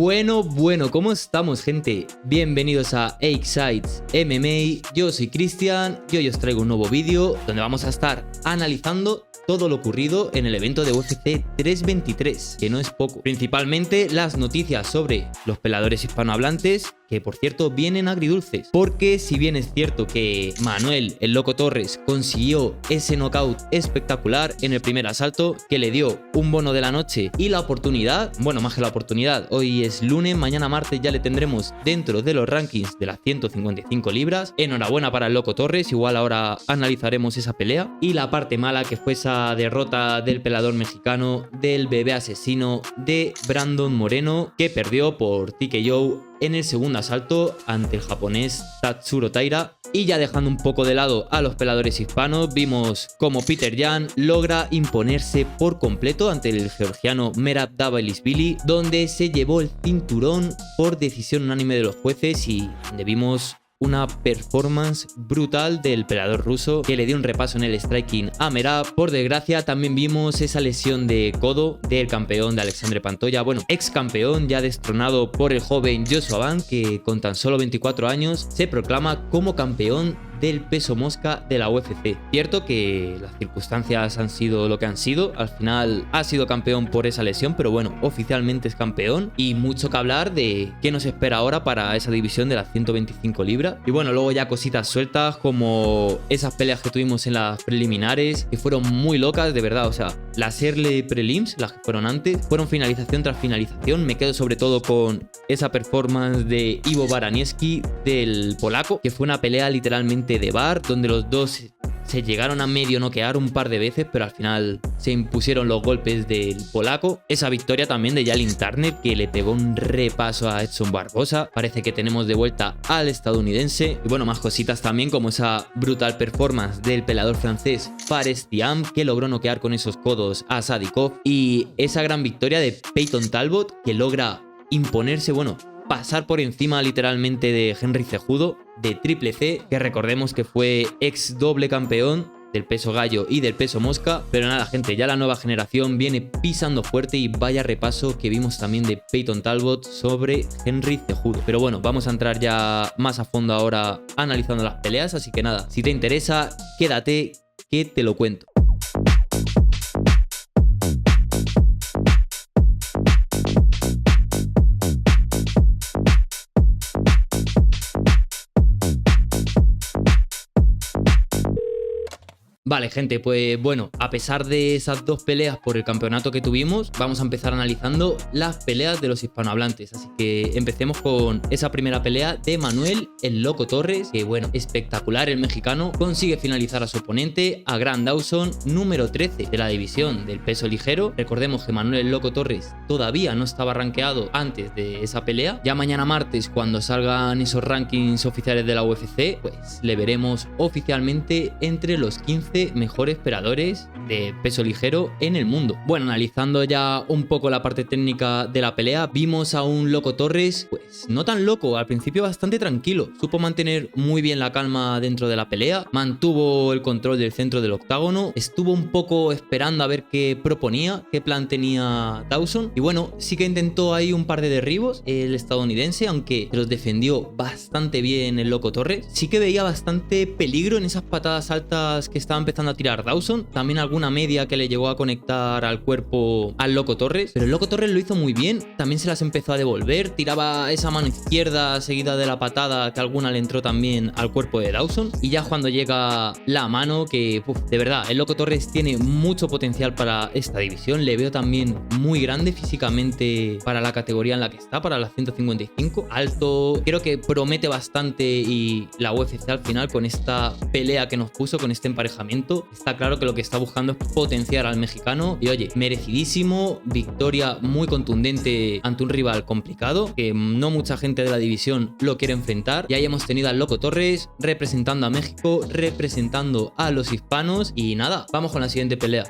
Bueno, ¿cómo estamos, gente? Bienvenidos a X-Sides MMA, yo soy Cristian y hoy os traigo un nuevo vídeo donde vamos a estar analizando todo lo ocurrido en el evento de UFC 323, que no es poco. Principalmente las noticias sobre los peleadores hispanohablantes, que por cierto vienen agridulces, porque si bien es cierto que Manuel el Loco Torres consiguió ese knockout espectacular en el primer asalto, que le dio un bono de la noche y la oportunidad, bueno, más que la oportunidad, hoy es lunes, mañana martes ya le tendremos dentro de los rankings de las 155 libras. Enhorabuena para el Loco Torres, igual ahora analizaremos esa pelea. Y la parte mala, que fue esa derrota del peleador mexicano, del bebé asesino de Brandon Moreno, que perdió por TKO en el segundo asalto ante el japonés Tatsuro Taira. Y ya dejando un poco de lado a los peleadores hispanos, vimos como Petr Yan logra imponerse por completo ante el georgiano Merab Dvalishvili, donde se llevó el cinturón por decisión unánime de los jueces y donde vimos una performance brutal del peleador ruso, que le dio un repaso en el striking a Merab. Por desgracia también vimos esa lesión de codo del campeón de Alexandre Pantoja, bueno, ex campeón ya destronado por el joven Joshua Ban, que con tan solo 24 años se proclama como campeón del peso mosca de la UFC. Cierto que las circunstancias han sido lo que han sido, al final ha sido campeón por esa lesión, pero bueno, oficialmente es campeón y mucho que hablar de qué nos espera ahora para esa división de las 125 libras. Y bueno, luego ya cositas sueltas como esas peleas que tuvimos en las preliminares, que fueron muy locas, de verdad, o sea, las early prelims, las que fueron antes, fueron finalización tras finalización. Me quedo sobre todo con esa performance de Ivo Baranieski, del polaco, que fue una pelea literalmente de bar, donde los dos se llegaron a medio noquear un par de veces, pero al final se impusieron los golpes del polaco. Esa victoria también de Jalin Turner, que le pegó un repaso a Edson Barbosa. Parece que tenemos de vuelta al estadounidense. Y bueno, más cositas también, como esa brutal performance del peleador francés Fares Thiam, que logró noquear con esos codos a Sadikov. Y esa gran victoria de Peyton Talbot, que logra imponerse, bueno, pasar por encima literalmente de Henry Cejudo, de Triple C, que recordemos que fue ex doble campeón del peso gallo y del peso mosca. Pero nada, gente, ya la nueva generación viene pisando fuerte y vaya repaso que vimos también de Peyton Talbot sobre Henry Cejudo. Pero bueno, vamos a entrar ya más a fondo ahora analizando las peleas, así que nada, si te interesa, quédate que te lo cuento. Vale, gente, pues bueno, a pesar de esas dos peleas por el campeonato que tuvimos, vamos a empezar analizando las peleas de los hispanohablantes. Así que empecemos con esa primera pelea de Manuel el Loco Torres, que bueno, espectacular el mexicano, consigue finalizar a su oponente, a Grant Dawson, número 13 de la división del peso ligero. Recordemos que Manuel el Loco Torres todavía no estaba rankeado antes de esa pelea. Ya mañana martes, cuando salgan esos rankings oficiales de la UFC, pues le veremos oficialmente entre los 15 mejores peleadores de peso ligero en el mundo. Bueno, analizando ya un poco la parte técnica de la pelea, vimos a un Loco Torres, pues no tan loco, al principio bastante tranquilo, supo mantener muy bien la calma dentro de la pelea, mantuvo el control del centro del octágono, estuvo un poco esperando a ver qué proponía, qué plan tenía Dawson, y bueno, sí que intentó ahí un par de derribos el estadounidense, aunque los defendió bastante bien el Loco Torres. Sí que veía bastante peligro en esas patadas altas que estaban empezando a tirar Dawson, también alguna media que le llegó a conectar al cuerpo al Loco Torres, pero el Loco Torres lo hizo muy bien, también se las empezó a devolver, tiraba esa mano izquierda seguida de la patada que alguna le entró también al cuerpo de Dawson, y ya cuando llega la mano, que de verdad, el Loco Torres tiene mucho potencial para esta división, le veo también muy grande físicamente para la categoría en la que está, para las 155, alto, creo que promete bastante, y la UFC al final con esta pelea que nos puso, con este emparejamiento, está claro que lo que está buscando es potenciar al mexicano. Y oye, merecidísimo, victoria muy contundente ante un rival complicado, que no mucha gente de la división lo quiere enfrentar. Y ahí hemos tenido al Loco Torres representando a México, representando a los hispanos. Y nada, vamos con la siguiente pelea.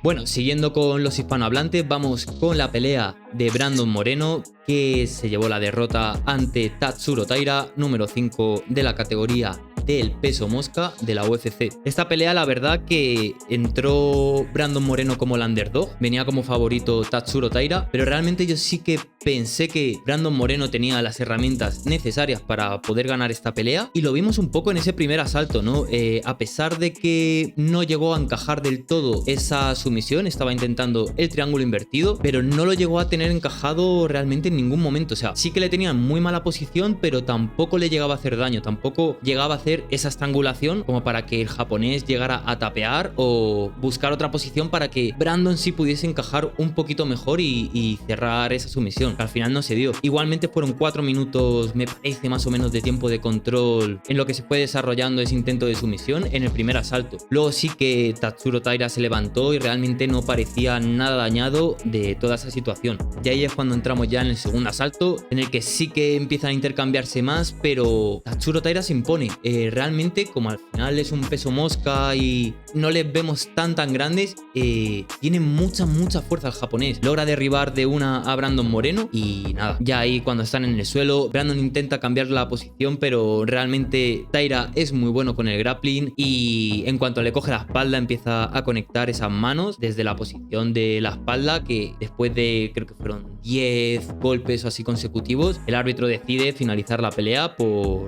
Bueno, siguiendo con los hispanohablantes, vamos con la pelea de Brandon Moreno, que se llevó la derrota ante Tatsuro Taira, número 5 de la categoría del peso mosca de la UFC. Esta pelea, la verdad que entró Brandon Moreno como el underdog, venía como favorito Tatsuro Taira, pero realmente yo sí que pensé que Brandon Moreno tenía las herramientas necesarias para poder ganar esta pelea, y lo vimos un poco en ese primer asalto, ¿no? A pesar de que no llegó a encajar del todo esa sumisión, estaba intentando el triángulo invertido, pero no lo llegó a tener encajado realmente en ningún momento. O sea, sí que le tenían muy mala posición, pero tampoco le llegaba a hacer daño, tampoco llegaba a hacer esa estrangulación como para que el japonés llegara a tapear o buscar otra posición para que Brandon sí pudiese encajar un poquito mejor y cerrar esa sumisión. Al final no se dio. Igualmente fueron 4 minutos, me parece, más o menos de tiempo de control en lo que se fue desarrollando ese intento de sumisión en el primer asalto. Luego sí que Tatsuro Taira se levantó y realmente no parecía nada dañado de toda esa situación. Y ahí es cuando entramos ya en el segundo asalto, en el que sí que empiezan a intercambiarse más, pero Tatsuro Taira se impone. Realmente, como al final es un peso mosca y no les vemos tan grandes, tiene mucha fuerza el japonés. Logra derribar de una a Brandon Moreno y nada, ya ahí cuando están en el suelo, Brandon intenta cambiar la posición, pero realmente Taira es muy bueno con el grappling y en cuanto le coge la espalda empieza a conectar esas manos desde la posición de la espalda, que después de, creo que fueron 10 golpes o así consecutivos, el árbitro decide finalizar la pelea por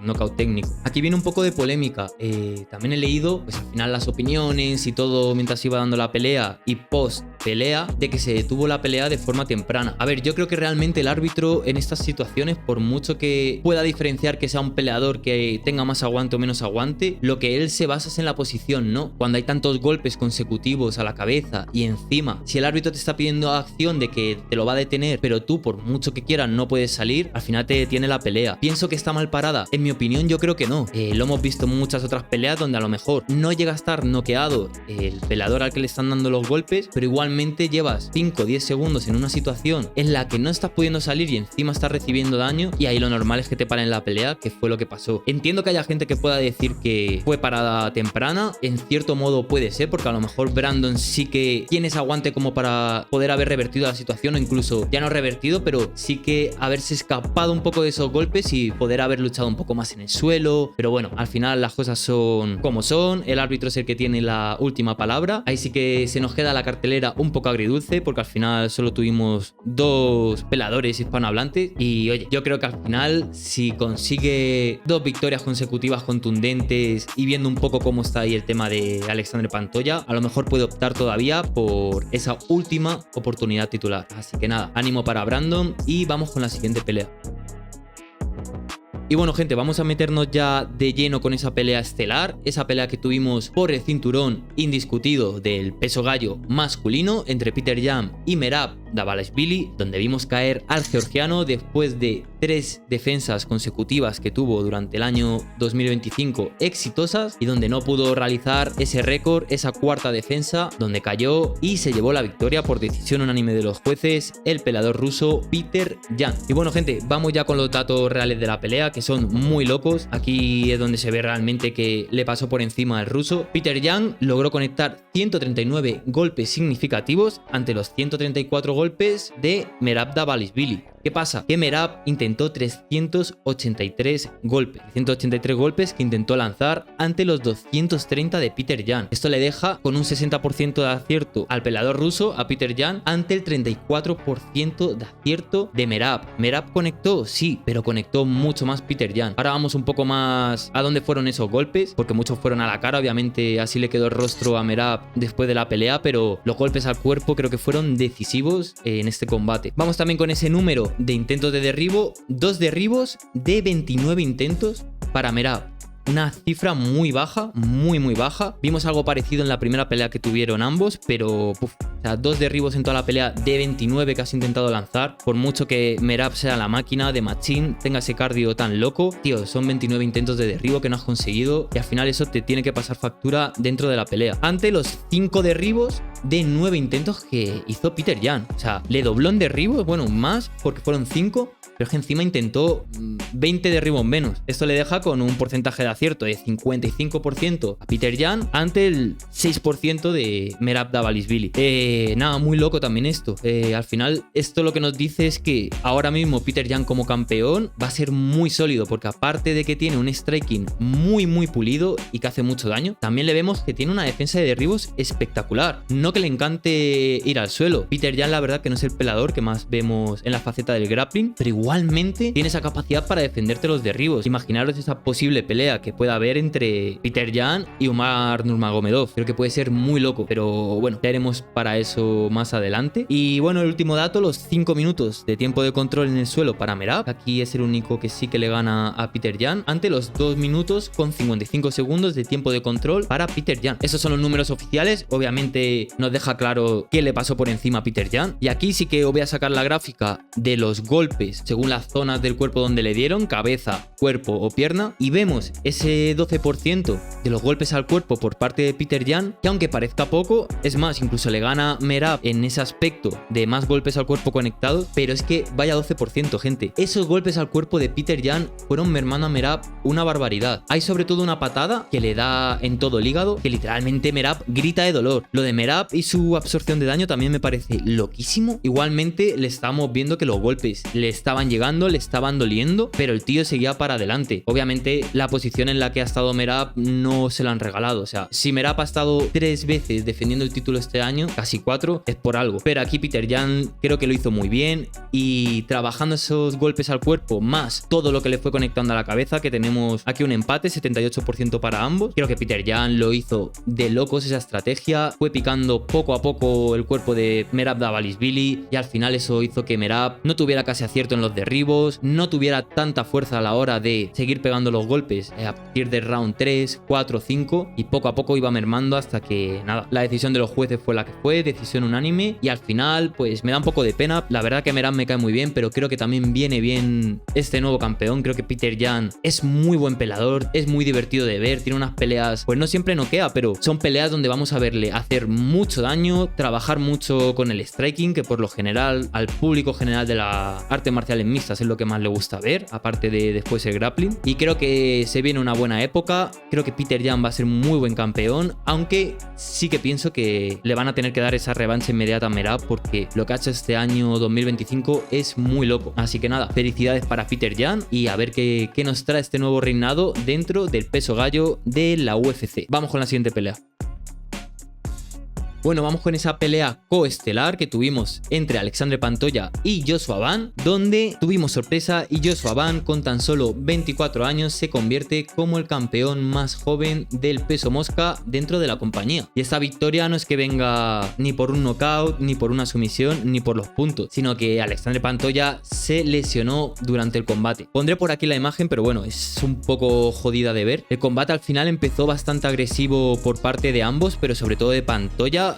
nocaut técnico. Aquí viene un poco de polémica. También he leído pues al final las opiniones y todo mientras iba dando la pelea y post pelea de que se detuvo la pelea de forma temprana. A ver, yo creo que realmente el árbitro en estas situaciones, por mucho que pueda diferenciar que sea un peleador que tenga más aguante o menos aguante, lo que él se basa es en la posición, ¿no? Cuando hay tantos golpes consecutivos a la cabeza y encima, si el árbitro te está pidiendo acción de que te lo va a detener, pero tú por mucho que quieras no puedes salir, al final te detiene la pelea. ¿Pienso que está mal parada? En mi opinión yo creo que no. Lo hemos visto en muchas otras peleas donde a lo mejor no llega a estar noqueado el peleador al que le están dando los golpes, pero igualmente llevas 5 o 10 segundos en una situación en la que no estás pudiendo salir y encima estás recibiendo daño, y ahí lo normal es que te paren la pelea, que fue lo que pasó. Entiendo que haya gente que pueda decir que fue parada temprana, en cierto modo puede ser, porque a lo mejor Brandon sí que tiene ese aguante como para poder haber revertido la situación, o incluso ya no revertido, pero sí que haberse escapado un poco de esos golpes y poder haber luchado un poco más en el suelo. Pero bueno, al final las cosas son como son, el árbitro es el que tiene la última palabra. Ahí sí que se nos queda la cartelera un poco agridulce, porque al final solo tuvimos 2 peleadores hispanohablantes y oye, yo creo que al final si consigue 2 victorias consecutivas contundentes y viendo un poco cómo está ahí el tema de Alexandre Pantoja, a lo mejor puede optar todavía por esa última oportunidad titular. Así que nada, ánimo para Brandon y vamos con la siguiente pelea. Y bueno, gente, vamos a meternos ya de lleno con esa pelea estelar, esa pelea que tuvimos por el cinturón indiscutido del peso gallo masculino entre Peter Yan y Merab Dvalishvili, donde vimos caer al georgiano después de 3 defensas consecutivas que tuvo durante el año 2025 exitosas, y donde no pudo realizar ese récord, esa 4ª defensa, donde cayó y se llevó la victoria por decisión unánime de los jueces, el peleador ruso Peter Yan. Y bueno, gente, vamos ya con los datos reales de la pelea, que son muy locos. Aquí es donde se ve realmente que le pasó por encima al ruso. Peter Yan logró conectar 139 golpes significativos ante los 134 golpes de Merab Dvalishvili. ¿Qué pasa? Que Merab intentó 383 golpes. 183 golpes que intentó lanzar ante los 230 de Peter Yan. Esto le deja con un 60% de acierto al peleador ruso, a Peter Yan, ante el 34% de acierto de Merab. Merab conectó, sí, pero conectó mucho más Peter Yan. Ahora vamos un poco más a dónde fueron esos golpes, porque muchos fueron a la cara, obviamente así le quedó el rostro a Merab después de la pelea, pero los golpes al cuerpo creo que fueron decisivos en este combate. Vamos también con ese número de intentos de derribo, 2 derribos de 29 intentos para Merab. Una cifra muy baja, muy baja. Vimos algo parecido en la primera pelea que tuvieron ambos, pero o sea, 2 derribos en toda la pelea de 29 que has intentado lanzar. Por mucho que Merab sea la máquina de Machine, tenga ese cardio tan loco, tío, son 29 intentos de derribo que no has conseguido, y al final eso te tiene que pasar factura dentro de la pelea. Ante los 5 derribos de 9 intentos que hizo Peter Yan. O sea, le dobló en derribos, bueno, más, porque fueron 5, pero es que encima intentó 20 derribos menos. Esto le deja con un porcentaje de acierto de 55% a Peter Yan ante el 6% de Merab Dvalishvili. Nada, muy loco también esto. Al final, esto lo que nos dice es que ahora mismo Peter Yan como campeón va a ser muy sólido, porque aparte de que tiene un striking muy pulido y que hace mucho daño, también le vemos que tiene una defensa de derribos espectacular. No que le encante ir al suelo. Peter Yan, la verdad, que no es el pelador que más vemos en la faceta del grappling, pero igualmente tiene esa capacidad para defenderte los derribos. Imaginaros esa posible pelea que pueda haber entre Peter Yan y Umar Nurmagomedov. Creo que puede ser muy loco, pero bueno, ya haremos para eso más adelante. Y bueno, el último dato, los 5 minutos de tiempo de control en el suelo para Merab. Aquí es el único que sí que le gana a Peter Yan, ante los 2 minutos con 55 segundos de tiempo de control para Peter Yan. Esos son los números oficiales. Obviamente nos deja claro qué le pasó por encima a Peter Yan. Y aquí sí que os voy a sacar la gráfica de los golpes según las zonas del cuerpo donde le dieron, cabeza, cuerpo o pierna, y vemos ese 12% de los golpes al cuerpo por parte de Peter Yan, que aunque parezca poco, es más, incluso le gana Merab en ese aspecto de más golpes al cuerpo conectados, pero es que vaya 12%, gente. Esos golpes al cuerpo de Peter Yan fueron mermando a Merab una barbaridad. Hay sobre todo una patada que le da en todo el hígado, que literalmente Merab grita de dolor. Lo de Merab y su absorción de daño también me parece loquísimo. Igualmente le estábamos viendo que los golpes le estaban llegando, le estaban doliendo, pero el tío seguía para adelante. Obviamente la posición en la que ha estado Merab no se la han regalado. O sea, si Merab ha estado 3 veces defendiendo el título este año, casi 4, es por algo. Pero aquí Peter Yan creo que lo hizo muy bien, y trabajando esos golpes al cuerpo más todo lo que le fue conectando a la cabeza, que tenemos aquí un empate 78% para ambos. Creo que Peter Yan lo hizo de locos esa estrategia, fue picando poco a poco el cuerpo de Merab Dvalishvili, y al final eso hizo que Merab no tuviera casi acierto en los derribos, no tuviera tanta fuerza a la hora de seguir pegando los golpes a partir del round 3, 4, 5, y poco a poco iba mermando hasta que nada, la decisión de los jueces fue la que fue, decisión unánime, y al final pues me da un poco de pena. La verdad que Merab me cae muy bien, pero creo que también viene bien este nuevo campeón. Creo que Peter Yan es muy buen pelador, es muy divertido de ver, tiene unas peleas, pues no siempre noquea, pero son peleas donde vamos a verle hacer mucho daño, trabajar mucho con el striking, que por lo general al público general de la arte marcial en mixtas es lo que más le gusta ver, aparte de después el grappling. Y creo que se viene una buena época. Creo que Peter Yan va a ser muy buen campeón, aunque sí que pienso que le van a tener que dar esa revancha inmediata a Merab, porque lo que ha hecho este año 2025 es muy loco. Así que nada, felicidades para Peter Yan, y a ver qué nos trae este nuevo reinado dentro del peso gallo de la UFC. Vamos con la siguiente pelea. Bueno, vamos con esa pelea coestelar que tuvimos entre Alexandre Pantoja y Joshua Ban, donde tuvimos sorpresa y Joshua Ban, con tan solo 24 años, se convierte como el campeón más joven del peso mosca dentro de la compañía. Y esta victoria no es que venga ni por un knockout, ni por una sumisión, ni por los puntos, sino que Alexandre Pantoja se lesionó durante el combate. Pondré por aquí la imagen, pero bueno, es un poco jodida de ver. El combate al final empezó bastante agresivo por parte de ambos, pero sobre todo de Pantoja.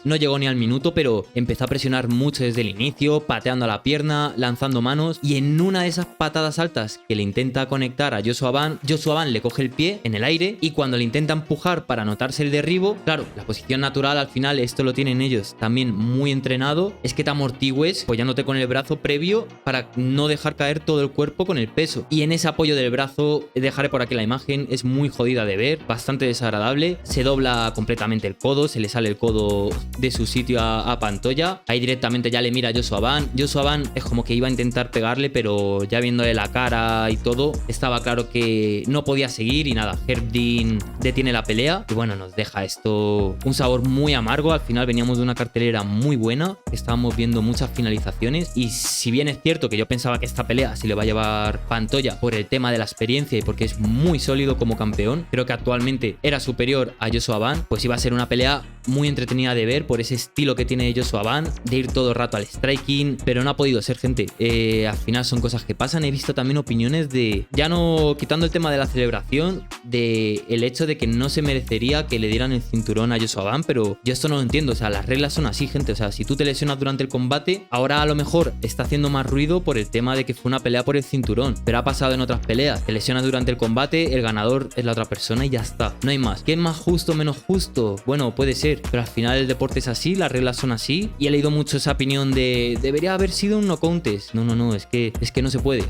No llegó ni al minuto, pero empezó a presionar mucho desde el inicio, pateando a la pierna, lanzando manos, y en una de esas patadas altas que le intenta conectar a Joshua Ban le coge el pie en el aire, y cuando le intenta empujar para anotarse el derribo, claro, la posición natural al final, esto lo tienen ellos también muy entrenado, es que te amortigües apoyándote con el brazo previo para no dejar caer todo el cuerpo con el peso. Y en ese apoyo del brazo, dejaré por aquí la imagen, es muy jodida de ver, bastante desagradable. Se dobla completamente el codo, se le sale el codo de su sitio a Pantoja. Ahí directamente ya le mira a Joshua Ban. Joshua Ban es como que iba a intentar pegarle, pero ya viéndole la cara y todo, estaba claro que no podía seguir, y nada, Herb Dean detiene la pelea, y bueno, nos deja esto un sabor muy amargo. Al final veníamos de una cartelera muy buena, estábamos viendo muchas finalizaciones, y si bien es cierto que yo pensaba que esta pelea se le va a llevar Pantoja por el tema de la experiencia y porque es muy sólido como campeón, creo que actualmente era superior a Joshua Ban, pues iba a ser una pelea muy entretenida de ver por ese estilo que tiene Joshua Ban, de ir todo el rato al striking, pero no ha podido ser, gente. Al final son cosas que pasan. He visto también opiniones de, ya no quitando el tema de la celebración, de el hecho de que no se merecería que le dieran el cinturón a Joshua Ban, pero yo esto no lo entiendo. O sea, las reglas son así, gente. O sea, si tú te lesionas durante el combate, ahora a lo mejor está haciendo más ruido por el tema de que fue una pelea por el cinturón, pero ha pasado en otras peleas. Te lesionas durante el combate, el ganador es la otra persona y ya está, no hay más. ¿Qué es más justo o menos justo? Bueno, puede ser, perder. Pero al final el deporte es así, las reglas son así. Y he leído mucho esa opinión de debería haber sido un no contest. No, es que no se puede.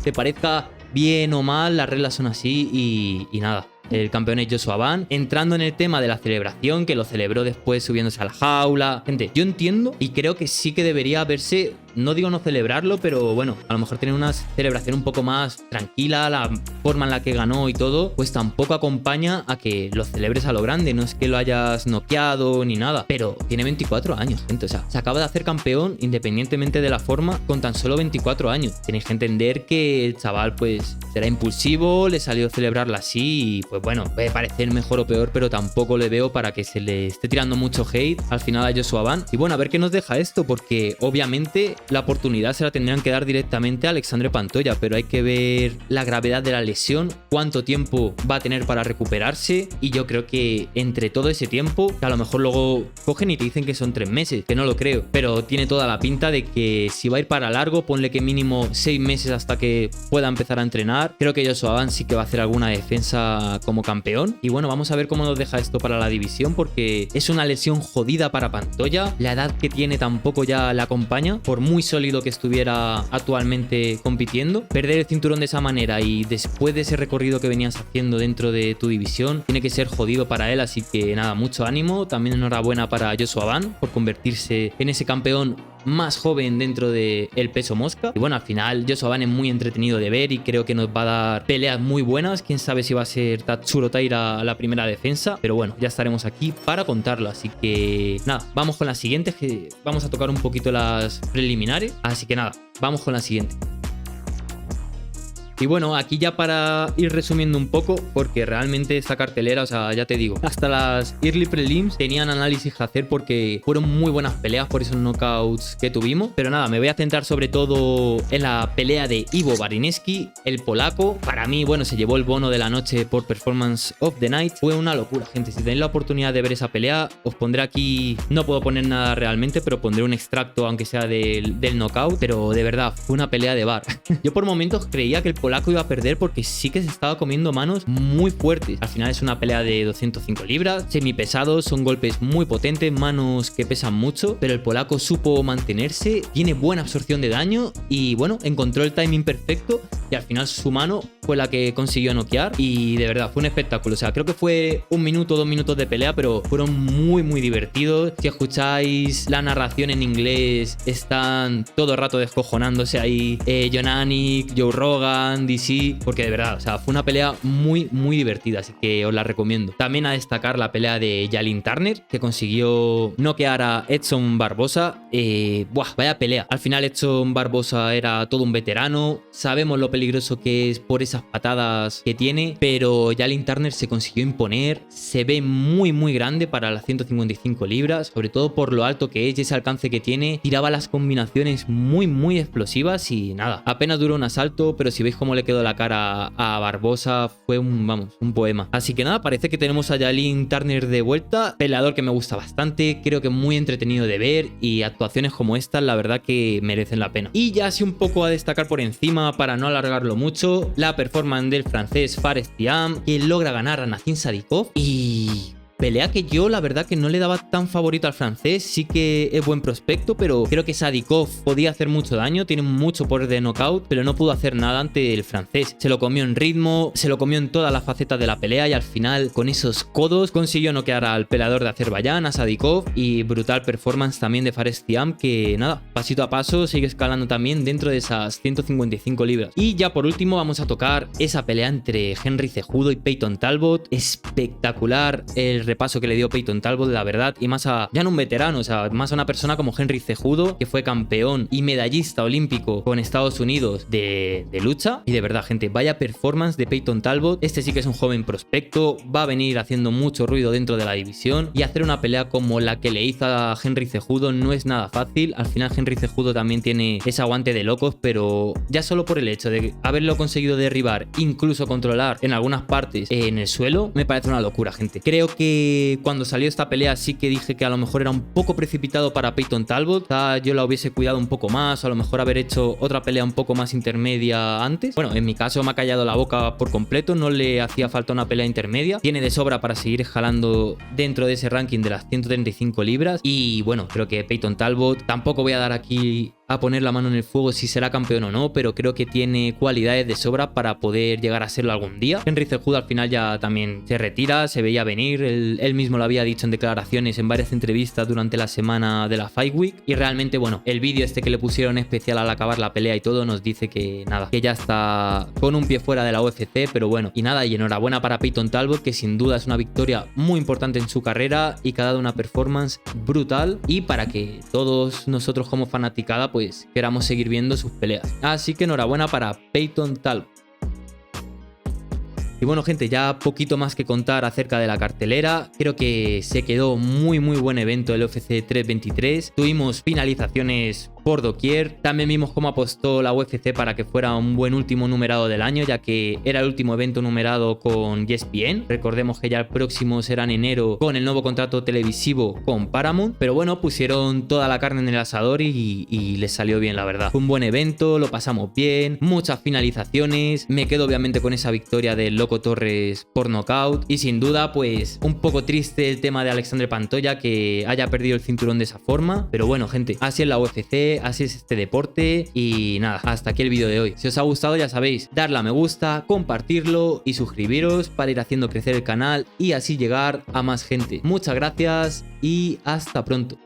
Te parezca bien o mal, las reglas son así y nada. El campeón es Joshua Ban. Entrando en el tema de la celebración, que lo celebró después subiéndose a la jaula. Gente, yo entiendo y creo que sí que debería haberse, no digo no celebrarlo, pero bueno, a lo mejor tener una celebración un poco más tranquila. La forma en la que ganó y todo, pues tampoco acompaña a que lo celebres a lo grande. No es que lo hayas noqueado ni nada, pero tiene 24 años, gente. O sea, se acaba de hacer campeón independientemente de la forma con tan solo 24 años. Tenéis que entender que el chaval pues será impulsivo, le salió a celebrarla así y pues bueno, puede parecer mejor o peor, pero tampoco le veo para que se le esté tirando mucho hate al final a Joshua Ban. Y bueno, a ver qué nos deja esto, porque obviamente la oportunidad se la tendrían que dar directamente a Alexandre Pantoja, pero hay que ver la gravedad de la lesión, cuánto tiempo va a tener para recuperarse, y yo creo que entre todo ese tiempo, que a lo mejor luego cogen y te dicen que son 3 meses, que no lo creo, pero tiene toda la pinta de que si va a ir para largo, ponle que mínimo 6 meses hasta que pueda empezar a entrenar. Creo que Joshua Ban sí que va a hacer alguna defensa como campeón. Y bueno, vamos a ver cómo nos deja esto para la división, porque es una lesión jodida para Pantoja. La edad que tiene tampoco ya la acompaña, por muy sólido que estuviera actualmente compitiendo. Perder el cinturón de esa manera y después de ese recorrido que venías haciendo dentro de tu división, tiene que ser jodido para él. Así que nada, mucho ánimo. También enhorabuena para Joshua Ban por convertirse en ese campeón más joven dentro del peso mosca. Y bueno, al final Joshua Ban es muy entretenido de ver y creo que nos va a dar peleas muy buenas. Quién sabe si va a ser Tatsuro Taira la primera defensa, pero bueno, ya estaremos aquí para contarlo. Así que nada, vamos con la siguiente, que vamos a tocar un poquito las preliminares. Así que nada, vamos con la siguiente. Y bueno, aquí ya para ir resumiendo un poco, porque realmente esta cartelera, o sea, ya te digo, hasta las early prelims tenían análisis que hacer porque fueron muy buenas peleas por esos knockouts que tuvimos. Pero nada, me voy a centrar sobre todo en la pelea de Ivo Barineski, el polaco. Para mí, bueno, se llevó el bono de la noche por Performance of the Night. Fue una locura, gente. Si tenéis la oportunidad de ver esa pelea, os pondré aquí, no puedo poner nada realmente, pero pondré un extracto, aunque sea del knockout. Pero de verdad, fue una pelea de bar. Yo por momentos creía que el polaco iba a perder porque sí que se estaba comiendo manos muy fuertes. Al final es una pelea de 205 libras, semipesados, son golpes muy potentes, manos que pesan mucho, pero el polaco supo mantenerse, tiene buena absorción de daño y bueno, encontró el timing perfecto y al final su mano fue la que consiguió noquear y de verdad fue un espectáculo. O sea, creo que fue 1 minuto, 2 minutos de pelea, pero fueron muy divertidos. Si escucháis la narración en inglés, están todo el rato descojonándose ahí Jon Anik, Joe Rogan, DC, porque de verdad, o sea, fue una pelea muy divertida, así que os la recomiendo. También a destacar la pelea de Jalin Turner, que consiguió noquear a Edson Barbosa. Vaya pelea. Al final Edson Barbosa era todo un veterano, sabemos lo peligroso que es por esas patadas que tiene, pero Jalin Turner se consiguió imponer, se ve muy grande para las 155 libras, sobre todo por lo alto que es y ese alcance que tiene. Tiraba las combinaciones muy explosivas y nada, apenas duró un asalto, pero si veis cómo le quedó la cara a Barbosa, fue un poema. Así que nada, parece que tenemos a Jalin Turner de vuelta, peleador que me gusta bastante, creo que muy entretenido de ver y actuaciones como estas la verdad que merecen la pena. Y ya así un poco a destacar por encima para no alargarlo mucho, la performance del francés Fares Thiam, que logra ganar a Nazim Sadikov y... pelea que yo la verdad que no le daba tan favorito al francés, sí que es buen prospecto, pero creo que Sadikov podía hacer mucho daño, tiene mucho poder de knockout, pero no pudo hacer nada ante el francés. Se lo comió en ritmo, se lo comió en todas las facetas de la pelea y al final con esos codos consiguió noquear al peleador de Azerbaiyán, a Sadikov, y brutal performance también de Fares Thiam, que nada, pasito a paso sigue escalando también dentro de esas 155 libras. Y ya por último vamos a tocar esa pelea entre Henry Cejudo y Peyton Talbot. Espectacular el repaso que le dio Peyton Talbot, la verdad, y más a ya no un veterano, o sea, más a una persona como Henry Cejudo, que fue campeón y medallista olímpico con Estados Unidos de lucha. Y de verdad, gente, vaya performance de Peyton Talbot. Este sí que es un joven prospecto, va a venir haciendo mucho ruido dentro de la división y hacer una pelea como la que le hizo a Henry Cejudo no es nada fácil. Al final Henry Cejudo también tiene ese aguante de locos, pero ya solo por el hecho de haberlo conseguido derribar, incluso controlar en algunas partes en el suelo, me parece una locura, gente. Creo que que cuando salió esta pelea sí que dije que a lo mejor era un poco precipitado para Peyton Talbot. Quizá yo la hubiese cuidado un poco más, o a lo mejor haber hecho otra pelea un poco más intermedia antes. Bueno, en mi caso me ha callado la boca por completo, no le hacía falta una pelea intermedia. Tiene de sobra para seguir jalando dentro de ese ranking de las 135 libras. Y bueno, creo que Peyton Talbot, tampoco voy a dar aquí a poner la mano en el fuego si será campeón o no, pero creo que tiene cualidades de sobra para poder llegar a serlo algún día. Henry Cejudo al final ya también se retira, se veía venir, él mismo lo había dicho en declaraciones en varias entrevistas durante la semana de la Fight Week, y realmente bueno, el vídeo este que le pusieron especial al acabar la pelea y todo nos dice que nada, que ya está con un pie fuera de la UFC, pero bueno, y nada, y enhorabuena para Peyton Talbot, que sin duda es una victoria muy importante en su carrera y que ha dado una performance brutal, y para que todos nosotros como fanaticada pues queramos seguir viendo sus peleas. Así que enhorabuena para Peyton Talbot. Y bueno, gente, ya poquito más que contar acerca de la cartelera. Creo que se quedó muy buen evento el UFC 323. Tuvimos finalizaciones por doquier. También vimos cómo apostó la UFC para que fuera un buen último numerado del año, ya que era el último evento numerado con ESPN. Recordemos que ya el próximo será en enero con el nuevo contrato televisivo con Paramount. Pero bueno, pusieron toda la carne en el asador y les salió bien, la verdad. Fue un buen evento, lo pasamos bien, muchas finalizaciones. Me quedo obviamente con esa victoria del Loco Torres por nocaut. Y sin duda, pues un poco triste el tema de Alexandre Pantoja, que haya perdido el cinturón de esa forma. Pero bueno, gente, así es la UFC, así es este deporte. Y nada, hasta aquí el vídeo de hoy. Si os ha gustado, ya sabéis, darle a me gusta, compartirlo y suscribiros para ir haciendo crecer el canal y así llegar a más gente. Muchas gracias y hasta pronto.